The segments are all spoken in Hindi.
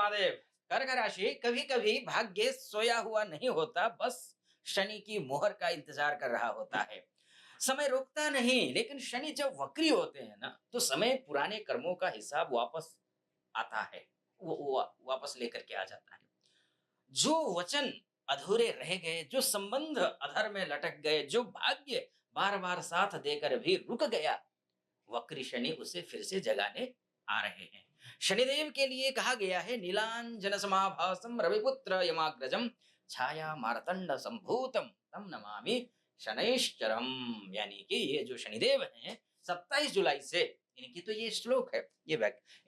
महादेव। कर्क राशि कभी कभी भाग्य सोया हुआ नहीं होता, बस शनि की मोहर का इंतजार कर रहा होता है। समय रुकता नहीं, लेकिन शनि जब वक्री होते हैं ना, तो समय पुराने कर्मों का हिसाब वापस आता है। वापस लेकर के आ जाता है। जो वचन अधूरे रह गए, जो संबंध अधर में लटक गए, जो भाग्य बार बार साथ देकर भी रुक गया, वक्री शनि उसे फिर से जगाने आ रहे हैं। शनिदेव के लिए कहा गया है, नीलांजन समाभासम रविपुत्र यमाग्रजम छाया मारतंड संभूतम तम नमामि शनैश्चरम। यानी कि ये जो शनिदेव हैं, 27 जुलाई से इनकी तो ये श्लोक है, ये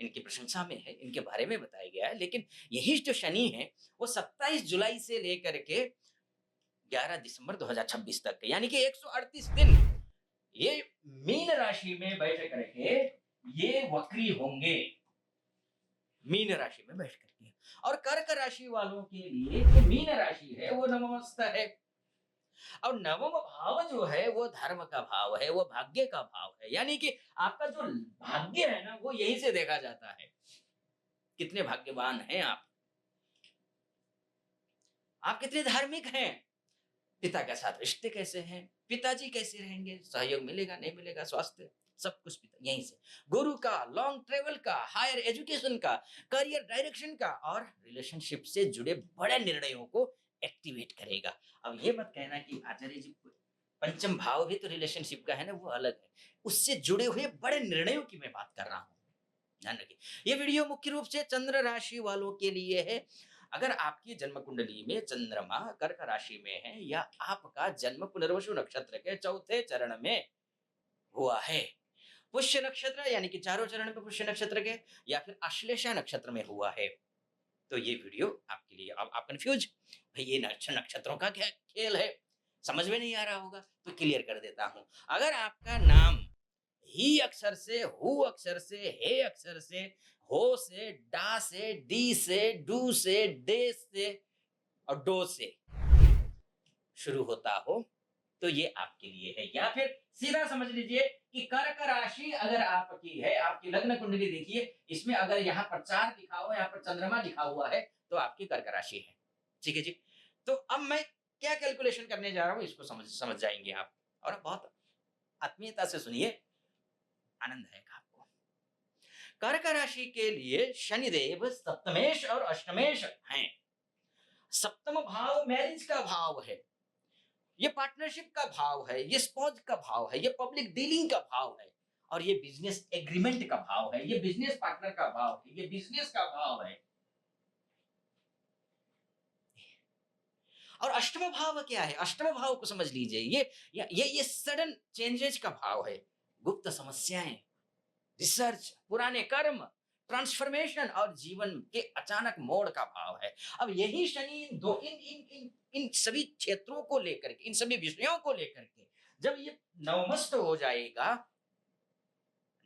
इनकी प्रशंसा में है, इनके बारे में बताया गया है। लेकिन यही जो शनि है, वो 27 जुलाई से लेकर के 11 दिसंबर 2026 तक, यानी कि 138 दिन ये मीन राशि में बैठ करके ये वक्री होंगे। मीन राशि में बैठ करके। और कर्क राशि वालों के लिए जो मीन राशि है वो नवमस्थ है। और नवम भाव जो है वो धर्म का भाव है, वो भाग्य का भाव है। यानी कि आपका जो भाग्य है ना, वो यहीं से देखा जाता है। कितने भाग्यवान हैं आप कितने धार्मिक हैं, पिता के साथ रिश्ते कैसे हैं, पिताजी कैसे रहेंगे, सहयोग मिलेगा नहीं मिलेगा, स्वास्थ्य सब कुछ पिता यहीं से। गुरु का, लॉन्ग ट्रेवल का, हायर एजुकेशन का, करियर डायरेक्शन का और रिलेशनशिप से जुड़े बड़े निर्णयों को एक्टिवेट करेगा। अब ये मत कहना कि आचार्य जी पंचम भाव भी तो रिलेशनशिप का है ना, वो अलग है। उससे जुड़े हुए बड़े निर्णयों की मैं बात कर रहा हूँ। ध्यान रखिए, ये वीडियो मुख्य रूप से चंद्र राशि वालों के लिए है। अगर आपकी जन्म कुंडली में चंद्रमा कर्क राशि में है, या आपका जन्म पुनर्वसु नक्षत्र के चौथे चरण में हुआ है, पुष्य नक्षत्र यानी कि चारों चरण में पुष्य नक्षत्र के, या फिर अश्लेषा नक्षत्र में हुआ है, तो ये वीडियो आपके लिए। अब आप कंफ्यूज, भाई ये नक्षत्रों का क्या खेल है, समझ में नहीं आ रहा होगा, तो क्लियर कर देता हूं। अगर आपका नाम ही अक्षर से, हु अक्षर से, हे अक्षर से, हो से, डा से, डी से, डू से, डे से और डो से शुरू होता हो, तो ये आपके लिए है। या फिर सीधा समझ लीजिए कि कर्क राशि अगर आपकी है, आपकी लग्न कुंडली देखिए, इसमें अगर यहाँ पर 4 लिखा हुआ है, यहाँ पर चंद्रमा लिखा हुआ है, तो आपकी कर्क राशि है। ठीक है जी। तो अब मैं क्या कैलकुलेशन करने जा रहा हूं, इसको समझ समझ जाएंगे आप। और बहुत आत्मीयता से सुनिए, आनंद आएगा आपको। कर्क राशि के लिए शनिदेव सप्तमेश और अष्टमेश हैं। सप्तम भाव मैरिज का भाव है, ये पार्टनरशिप का भाव है, ये स्पॉज का भाव है, ये पब्लिक डीलिंग का भाव है, और ये बिजनेस एग्रीमेंट का भाव है, ये बिजनेस पार्टनर का भाव है, ये बिजनेस का भाव है। और अष्टम भाव क्या है, अष्टम भाव को समझ लीजिए, ये सडन चेंजेस का भाव है। गुप्त समस्याएं, रिसर्च, पुराने कर्म, ट्रांसफॉर्मेशन और जीवन के अचानक मोड़ का भाव है। अब यही शनि इन दो इन इन इन इन सभी क्षेत्रों को लेकर के, इन सभी विषयों को लेकर के जब ये नवमस्त हो जाएगा,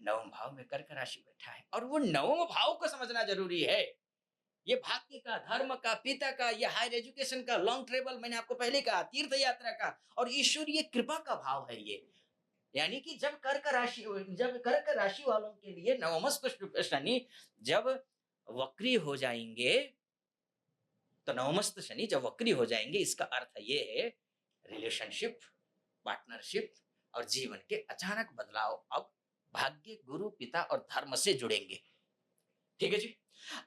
नवम भाव में कर्क राशि बैठा है, और वो नवम भाव को समझना जरूरी है। ये भाग्य का, धर्म का, पिता का, ये हायर एजुकेशन का, लॉन्ग ट्रेवल, मैंने आपको पहले कहा, तीर्थ यात्रा का और ईश्वरीय कृपा का भाव है ये। यानी कि जब कर्क राशि वालों के लिए नवमस्थ शनि जब वक्री हो जाएंगे, तो नवमस्थ शनि जब वक्री हो जाएंगे, इसका अर्थ ये है रिलेशनशिप, पार्टनरशिप और जीवन के अचानक बदलाव अब भाग्य, गुरु, पिता और धर्म से जुड़ेंगे। ठीक है जी।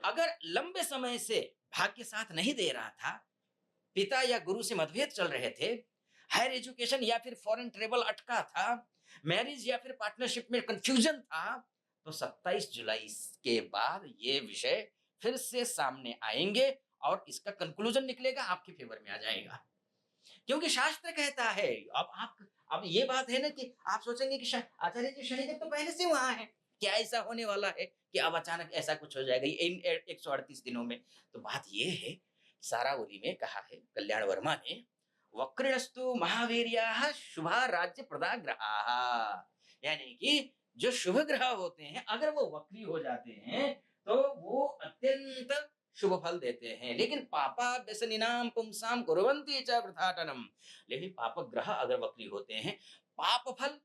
अगर लंबे समय से भाग्य साथ नहीं दे रहा था, पिता या गुरु से मतभेद चल रहे थे, हायर एजुकेशन या फिर फॉरेन ट्रेवल अटका था, मैरिज या फिर पार्टनरशिप में कंफ्यूजन था, तो 27 जुलाई के बाद ये विषय फिर से सामने आएंगे और इसका कंक्लूजन निकलेगा, आपके फेवर में आ जाएगा। क्योंकि शास्त्र कहता है, अब ये बात है ना कि आप सोचेंगे कि आचार्य जी शनिदेव तो पहले से वहां है, क्या ऐसा होने वाला है कि अब अचानक ऐसा कुछ हो जाएगा इन 138 दिनों में। तो बात ये है, सारावली में कहा है कल्याण वर्मा ने, वक्रस्तु महावीर्याः शुभा राज्य प्रदा ग्रहाः। यानी कि जो शुभ ग्रह होते हैं, अगर वो वक्री हो जाते हैं, तो वो अत्यंत शुभ फल देते हैं। लेकिन पापा व्यसनिनाम पुंसाम कुर्वन्ति च वृथाटनम, लेकिन पाप ग्रह अगर वक्री होते हैं, पाप फल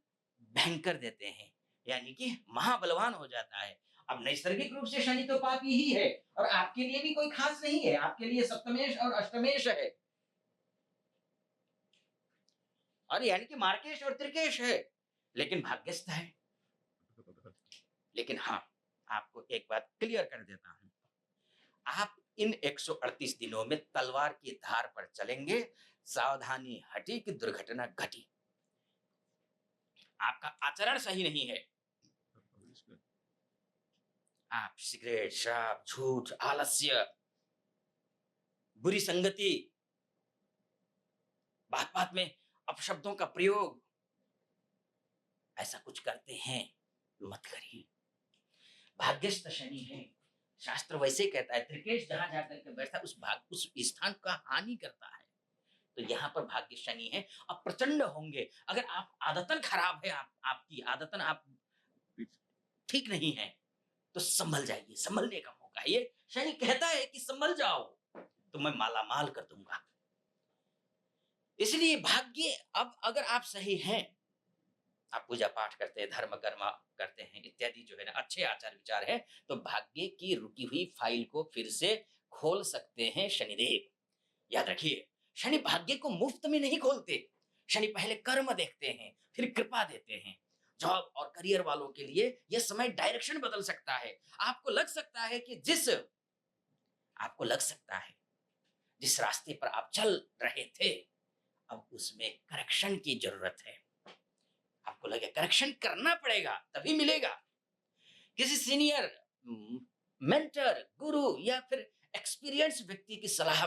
भयंकर देते हैं, यानी कि महाबलवान हो जाता है। अब नैसर्गिक रूप से शनि तो पापी ही है और आपके लिए भी कोई खास नहीं है, आपके लिए सप्तमेश और अष्टमेश है, और यानी कि मार्केश और त्रिकेश है, लेकिन भाग्यस्थ है। लेकिन हाँ, आपको एक बात क्लियर कर देता हूं, आप इन 138 दिनों में तलवार की धार पर चलेंगे, सावधानी हटी कि दुर्घटना घटी। आपका आचरण सही नहीं है, आप सिगरेट, शराब, झूठ, आलस्य, बुरी संगति, बात बात में अपशब्दों का प्रयोग, ऐसा कुछ करते हैं, मत करिए। भाग्यस्थ शनि है, शास्त्र वैसे कहता है त्रिकेश जहां जाकर के बैठता है उस स्थान का हानि करता है। तो यहाँ पर भाग्य शनि है, अब प्रचंड होंगे। अगर आप आदतन खराब है, आपकी आदतन आप ठीक नहीं है, तो संभल जाइए, संभलने का मौका है। ये शनि कहता है कि संभल जाओ तो मैं माला माल कर दूंगा। इसलिए भाग्य, अब अगर आप सही हैं, आप पूजा पाठ करते हैं, धर्म कर्म करते हैं इत्यादि जो है ना, अच्छे आचार विचार है, तो भाग्य की रुकी हुई फाइल को फिर से खोल सकते हैं शनिदेव। याद रखिए, शनि भाग्य को मुफ्त में नहीं खोलते। शनि पहले कर्म देखते हैं, फिर कृपा देते हैं। जॉब और करियर वालों के लिए यह समय डायरेक्शन बदल सकता है। आपको लग सकता है कि जिस रास्ते पर आप चल रहे थे, अब उसमें करेक्शन की जरूरत है। आपको लगे करेक्शन करना पड़ेगा तभी मिलेगा। किसी सीनियर, मेंटर, गुरु या फिर एक्सपीरियंस व्यक्ति की सलाह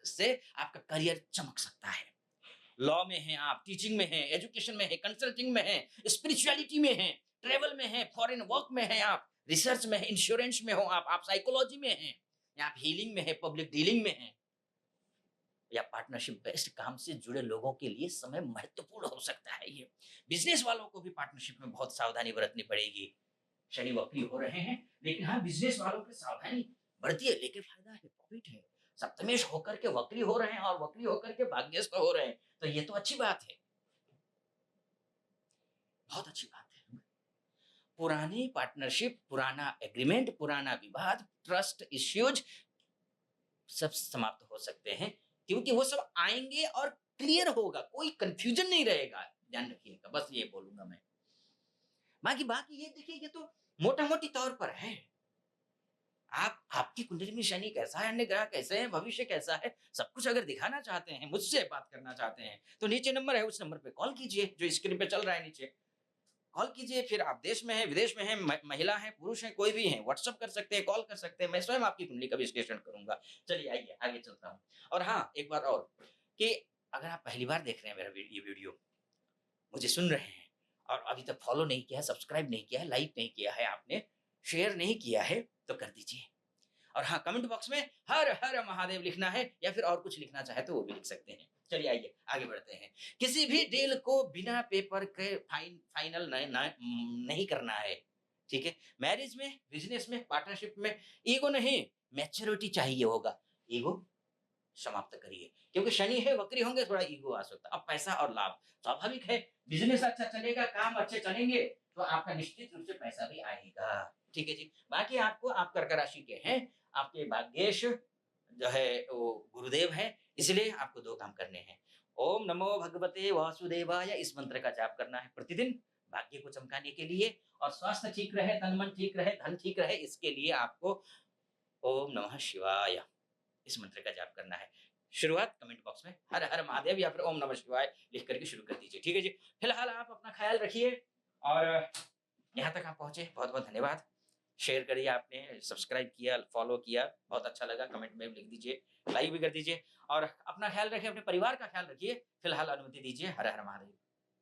से आपका करियर चमक सकता है। लॉ में हैं आप, टीचिंग में हैं, एजुकेशन में हैं, कंसल्टिंग में हैं, स्पिरिचुअलिटी में हैं, ट्रेवल में हैं, फॉरेन वर्क में हैं आप, रिसर्च में हैं, इंश्योरेंस में हो आप साइकोलॉजी में हैं, या आप हीलिंग में हैं, पब्लिक डीलिंग में हैं, या पार्टनरशिप बेस्ड काम से जुड़े लोगों के लिए समय महत्वपूर्ण हो सकता है। ये बिजनेस वालों को भी पार्टनरशिप में बहुत सावधानी बरतनी पड़ेगी। शनि वक्री हो रहे हैं, लेकिन हाँ, बिजनेस वालों की सावधानी बढ़ती है, लेकिन फायदा है, प्रॉफिट है। सप्तमेश होकर के वक्री हो रहे हैं और वक्री होकर के भाग्यस्थ हो रहे हैं, तो ये तो अच्छी बात है, बहुत अच्छी बात है। पुरानी पार्टनरशिप, पुराना एग्रीमेंट, पुराना विवाद, ट्रस्ट इश्यूज सब समाप्त हो सकते हैं, क्योंकि वो सब आएंगे और क्लियर होगा, कोई कंफ्यूजन नहीं रहेगा। ध्यान रखिएगा, बस ये बोलूंगा मैं। बाकी बाकी ये देखिए, ये तो मोटा मोटी तौर पर है। आपकी कुंडली में शनि कैसा है, अन्य ग्रह कैसे हैं, भविष्य कैसा है, सब कुछ अगर दिखाना चाहते हैं, मुझसे बात करना चाहते हैं, तो नीचे नंबर है, उस नंबर पे कॉल कीजिए जो स्क्रीन पे चल रहा है नीचे। कॉल कीजिए, फिर आप देश में हैं, विदेश में हैं, महिला हैं, पुरुष हैं, कोई भी हैं, व्हाट्सएप कर सकते हैं, कॉल कर सकते हैं, मैं स्वयं आपकी कुंडली का विश्लेषण करूंगा। चलिए आइए आगे चलता हूँ। और हाँ, एक बात और, कि अगर आप पहली बार देख रहे हैं मेरा ये वीडियो, मुझे सुन रहे हैं और अभी तक फॉलो नहीं किया है, सब्सक्राइब नहीं किया है, लाइक नहीं किया है आपने, शेयर नहीं किया है, तो कर दीजिए। और हाँ, कमेंट बॉक्स में हर हर महादेव लिखना है, या फिर और कुछ लिखना चाहे तो वो भी लिख सकते हैं। चलिए आइए आगे बढ़ते हैं। किसी भी डील को बिना पेपर के फाइनल नहीं करना है, ठीक है। मैरिज में, बिजनेस में, पार्टनरशिप में ईगो नहीं, मैच्योरिटी चाहिए होगा। ईगो समाप्त करिए, क्योंकि शनि है, वक्री होंगे, थोड़ा ईगो आ सकता है। अब पैसा और लाभ स्वाभाविक है, बिजनेस अच्छा चलेगा, काम अच्छे चलेंगे, तो आपका निश्चित रूप से पैसा भी आएगा। ठीक है जी। बाकी आपको, आप कर्क राशि के हैं, आपके भाग्येश जो है वो गुरुदेव है, इसलिए आपको दो काम करने हैं। ओम नमो भगवते वासुदेवाय, इस मंत्र का जाप करना है प्रतिदिन, भाग्य को चमकाने के लिए, और स्वास्थ्य ठीक रहे, तन मन ठीक रहे, धन ठीक रहे, इसके लिए आपको ओम नमः शिवाय इस मंत्र का जाप करना है। शुरुआत कमेंट बॉक्स में हर हर महादेव या फिर ओम नमः शिवाय लिख करके शुरू कर दीजिए। ठीक है जी। फिलहाल आप अपना ख्याल रखिए, और यहाँ तक आप पहुंचे, बहुत बहुत धन्यवाद। शेयर करिए, आपने सब्सक्राइब किया, फॉलो किया, बहुत अच्छा लगा, कमेंट में लिख दीजिए, लाइक भी कर दीजिए, और अपना ख्याल रखिए, अपने परिवार का ख्याल रखिए। फिलहाल अनुमति दीजिए। हर हर महादेव।